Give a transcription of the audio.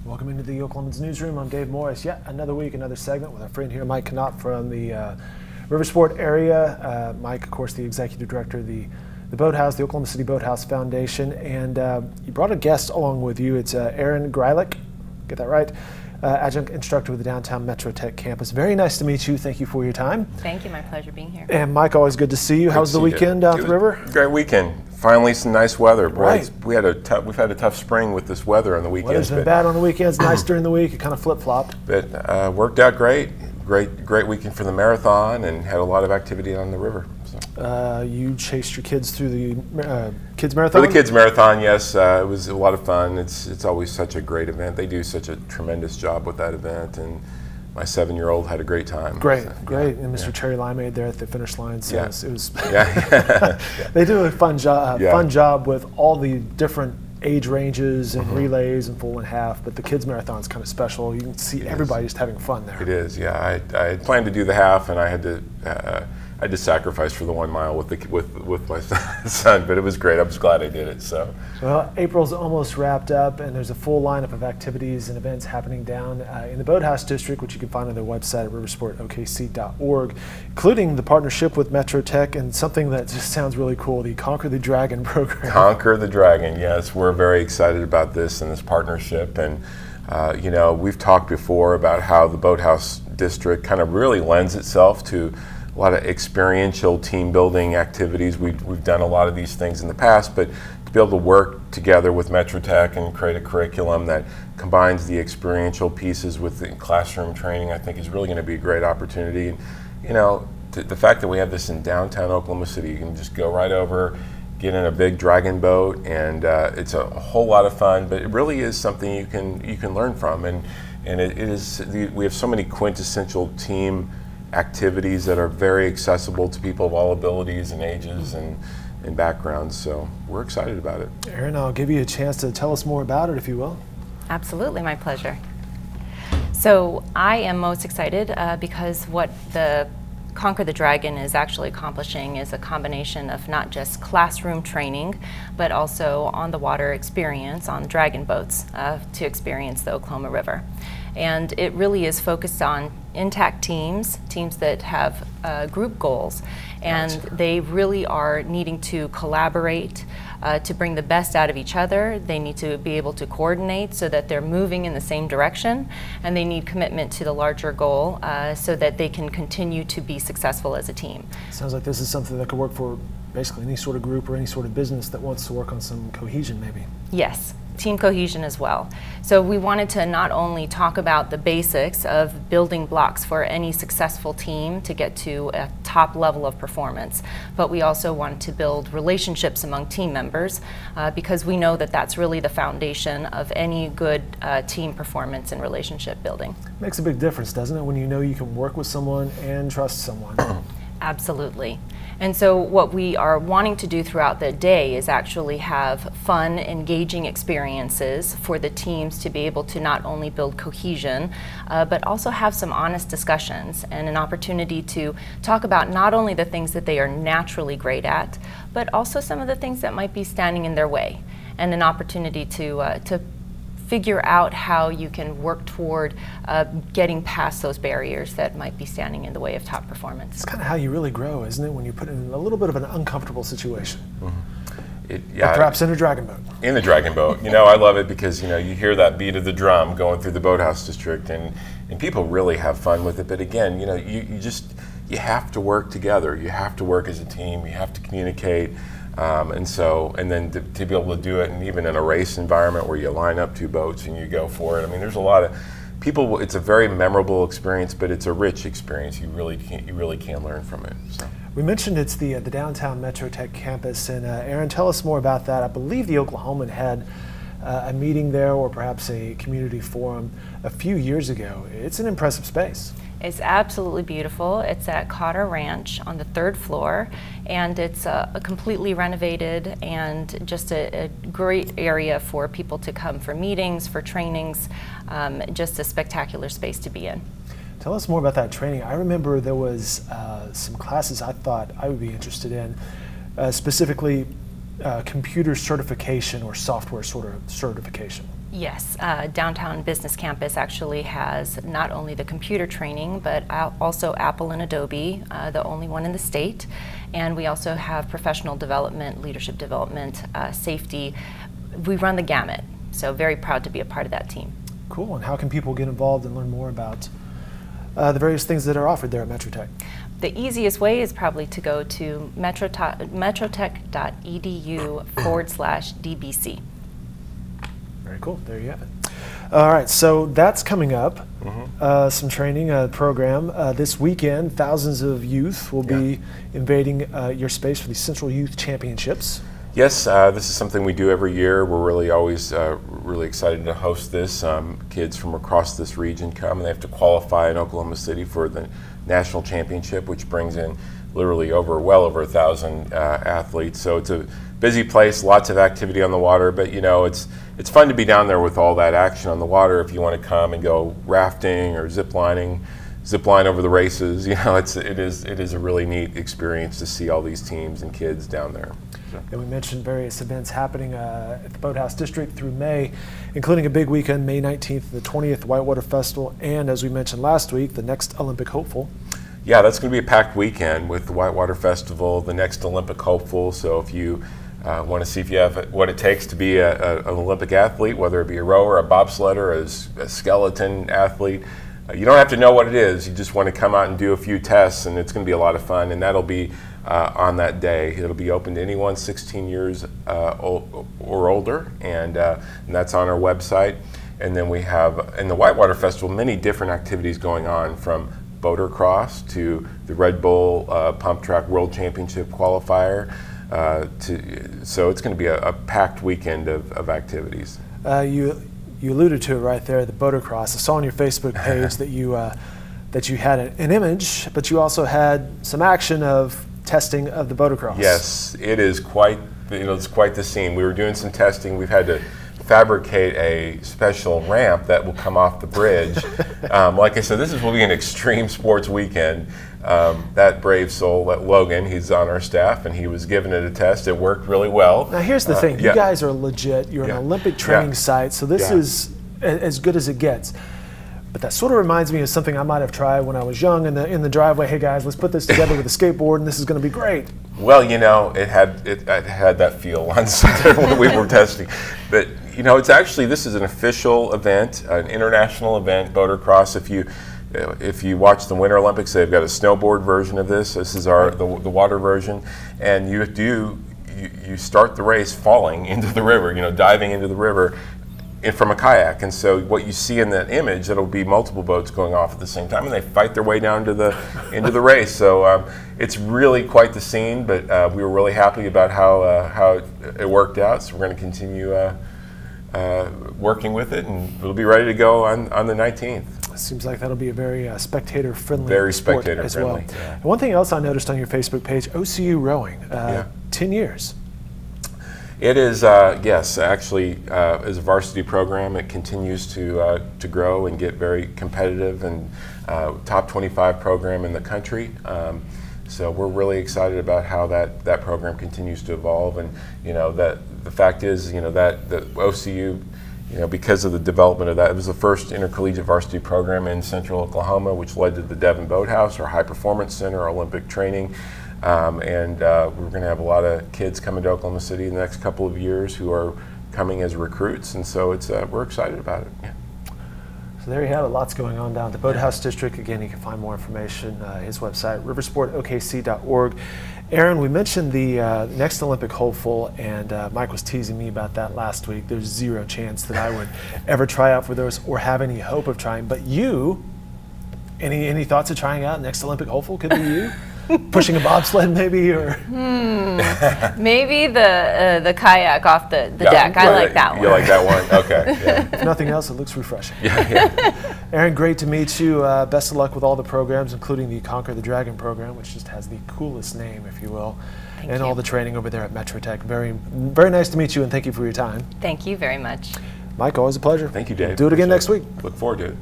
Welcome into the Oklahoman's newsroom. I'm Dave Morris. Yet another week, another segment with our friend here, Mike Knopf from the RIVERSPORT area. Mike, of course, the executive director of the Boathouse, the Oklahoma City Boathouse Foundation, and you brought a guest along with you. It's Aaron Greilick, get that right, adjunct instructor with the downtown Metro Tech campus. Very nice to meet you. Thank you for your time. Thank you. My pleasure being here. And Mike, always good to see you. How was the weekend down at the river? Great weekend. Finally, some nice weather. Boy, right. We've had a tough spring with this weather on the weekends. Weather's been bad on the weekends, nice during the week. It kind of flip-flopped. But worked out great. Great weekend for the marathon, and had a lot of activity on the river. So. You chased your kids through the kids marathon? For the kids marathon, yes. It was a lot of fun. It's always such a great event. They do such a tremendous job with that event, and my 7-year-old had a great time. Great. So, great. And Mr. Cherry Limeade there at the finish line. So it was they do a fun job with all the different age ranges and relays and full and half, but the kids marathon is kind of special. You can see everybody just having fun there. It is, yeah. I had planned to do the half, and I had to sacrifice for the 1 mile with my son, but it was great. I was glad I did it. So, well, April's almost wrapped up, and there's a full lineup of activities and events happening down in the Boathouse District, which you can find on their website at riversportokc.org, including the partnership with Metro Tech and something that just sounds really cool, the Conquer the Dragon program. Conquer the Dragon, yes. We're very excited about this and this partnership, and you know, we've talked before about how the Boathouse District kind of really lends itself to a lot of experiential team building activities. We've done a lot of these things in the past, but to be able to work together with Metro Tech and create a curriculum that combines the experiential pieces with the classroom training, I think is really going to be a great opportunity. You know, the fact that we have this in downtown Oklahoma City, you can just go right over, get in a big dragon boat, and it's a whole lot of fun, but it really is something you can learn from, and we have so many quintessential team activities that are very accessible to people of all abilities and ages and backgrounds, so we're excited about it. Aaron, I'll give you a chance to tell us more about it, if you will. Absolutely, my pleasure. So I am most excited because what the Conquer the Dragon is actually accomplishing is a combination of not just classroom training, but also on the water experience on dragon boats to experience the Oklahoma River. And it really is focused on intact teams that have group goals, and they really are needing to collaborate to bring the best out of each other. They need to be able to coordinate so that they're moving in the same direction, and they need commitment to the larger goal so that they can continue to be successful as a team. Sounds like this is something that could work for basically any sort of group or any sort of business that wants to work on some cohesion, maybe. Yes. Team cohesion as well. So we wanted to not only talk about the basics of building blocks for any successful team to get to a top level of performance, but we also wanted to build relationships among team members because we know that that's really the foundation of any good team performance and relationship building. Makes a big difference, doesn't it, when you know you can work with someone and trust someone? Absolutely. And so what we are wanting to do throughout the day is actually have fun, engaging experiences for the teams to be able to not only build cohesion, but also have some honest discussions and an opportunity to talk about not only the things that they are naturally great at, but also some of the things that might be standing in their way, and an opportunity to figure out how you can work toward getting past those barriers that might be standing in the way of top performance. It's kind of how you really grow, isn't it, when you put in a little bit of an uncomfortable situation. Mm-hmm. Or perhaps in a dragon boat. In the dragon boat. You know, I love it because, you know, you hear that beat of the drum going through the Boathouse District, and people really have fun with it. But again, you know, you have to work together. You have to work as a team. You have to communicate. And then to be able to do it, and even in a race environment where you line up two boats and you go for it. I mean, there's a lot of people. It's a very memorable experience, but it's a rich experience. You really can learn from it. So. We mentioned it's the downtown Metro Tech campus, and Aaron, tell us more about that. I believe the Oklahoman had a meeting there, or perhaps a community forum a few years ago. It's an impressive space. It's absolutely beautiful. It's at Cotter Ranch on the 3rd floor, and it's a completely renovated and just a great area for people to come for meetings, for trainings, just a spectacular space to be in. Tell us more about that training. I remember there was some classes I thought I would be interested in, specifically computer certification or software sort of certification. Yes, Downtown Business Campus actually has not only the computer training, but also Apple and Adobe, the only one in the state. And we also have professional development, leadership development, safety. We run the gamut, so very proud to be a part of that team. Cool, and how can people get involved and learn more about the various things that are offered there at Metro Tech? The easiest way is probably to go to metrotech.edu/DBC. Very cool. There you have it. All right, so that's coming up. Some training program this weekend. Thousands of youth will be invading your space for the Central Youth Championships. Yes, this is something we do every year. We're really always really excited to host this. Kids from across this region come, and they have to qualify in Oklahoma City for the national championship, which brings in literally well over 1,000 athletes. So it's a busy place, lots of activity on the water, but you know, it's fun to be down there with all that action on the water. If you want to come and go rafting or zip line over the races, you know, it is a really neat experience to see all these teams and kids down there. And we mentioned various events happening at the Boathouse District through May, including a big weekend, May 19th, the 20th Whitewater Festival, and as we mentioned last week, the next Olympic hopeful. Yeah, that's going to be a packed weekend with the Whitewater Festival, the next Olympic hopeful. So if you want to see if you have what it takes to be an Olympic athlete, whether it be a rower, a bobsledder, a skeleton athlete, you don't have to know what it is. You just want to come out and do a few tests, and it's going to be a lot of fun. And that'll be on that day. It'll be open to anyone 16 years or older, and that's on our website. And then we have, in the Whitewater Festival, many different activities going on, from boater cross to the Red Bull Pump Track World Championship qualifier. So it's going to be a packed weekend of activities. You alluded to it right there, the boater cross. I saw on your Facebook page that you had an image, but you also had some action of testing of the boater cross. Yes, it is quite the scene. We were doing some testing. We've had to fabricate a special ramp that will come off the bridge. Like I said, this will be an extreme sports weekend. That brave soul, that Logan, he's on our staff, and he was giving it a test. It worked really well. Now here's the thing, you guys are legit. You're an Olympic training site, so this is as good as it gets. But that sort of reminds me of something I might have tried when I was young in the driveway. Hey guys, let's put this together with a skateboard, and this is going to be great. Well, you know, it had that feel on Sunday when we were testing. But you know, this is an official event, an international event, boater cross. If you watch the Winter Olympics, they've got a snowboard version of this. This is the water version, and you start the race falling into the river, you know, diving into the river from a kayak. And so what you see in that image, it'll be multiple boats going off at the same time, and they fight their way down into the race. So it's really quite the scene, but we were really happy about how it worked out. So we're going to continue working with it, and we'll be ready to go on the 19th. Seems like that'll be a very spectator-friendly Very sport spectator-friendly. as well. And one thing else I noticed on your Facebook page, OCU rowing, 10 years. It is, yes, actually, as a varsity program, it continues to grow and get very competitive, and top 25 program in the country. So we're really excited about how that program continues to evolve, and you know that the fact is, you know, that the OCU, you know, because of the development of that, it was the first intercollegiate varsity program in Central Oklahoma, which led to the Devon Boathouse, our high performance center, our Olympic training. And we're going to have a lot of kids coming to Oklahoma City in the next couple of years who are coming as recruits, and so we're excited about it. Yeah. So there you have it, lots going on down at the Boathouse District. Again, you can find more information, his website, riversportokc.org. Aaron, we mentioned the next Olympic hopeful, and Mike was teasing me about that last week. There's zero chance that I would ever try out for those or have any hope of trying, but you, any thoughts of trying out next Olympic hopeful? Could be you? Pushing a bobsled maybe, or maybe the kayak off the deck. I like that one. You like that one? Okay. Yeah. If nothing else, it looks refreshing. Aaron, great to meet you. Best of luck with all the programs, including the Conquer the Dragon program, which just has the coolest name, if you will, and all the training over there at Metro Tech. Very, very nice to meet you, and thank you for your time. Thank you very much. Mike, always a pleasure. Thank you, Dave. Do it again next week. Look forward to it.